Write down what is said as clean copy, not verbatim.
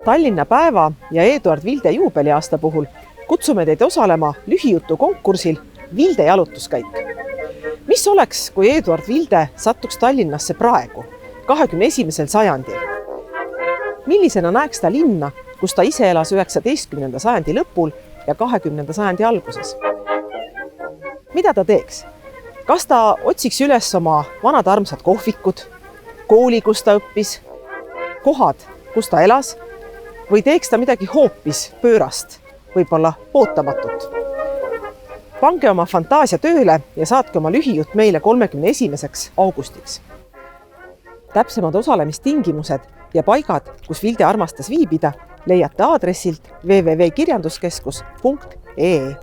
Tallinna päeva ja Eduard Vilde juubeliaasta puhul kutsume teid osalema lühijutu konkursil Vilde jalutuskäik. Mis oleks, kui Eduard Vilde sattuks Tallinnasse praegu, 21. sajandil? Millisena näeks ta linna, kus ta ise elas 19. sajandi lõpul ja 20. sajandi alguses? Mida ta teeks? Kas ta otsiks üles oma vanad armsad kohvikud, kooli, kus ta õppis, kohad, kus ta elas, või teeks ta midagi hoopis pöörast, võib-olla ootamatut? Pange oma fantaasia tööle ja saatke oma lühijutt meile 31. augustiks. Täpsemad osalemistingimused ja paigad, kus Vilde armastas viibida, leiate aadressilt www.kirjanduskeskus.ee.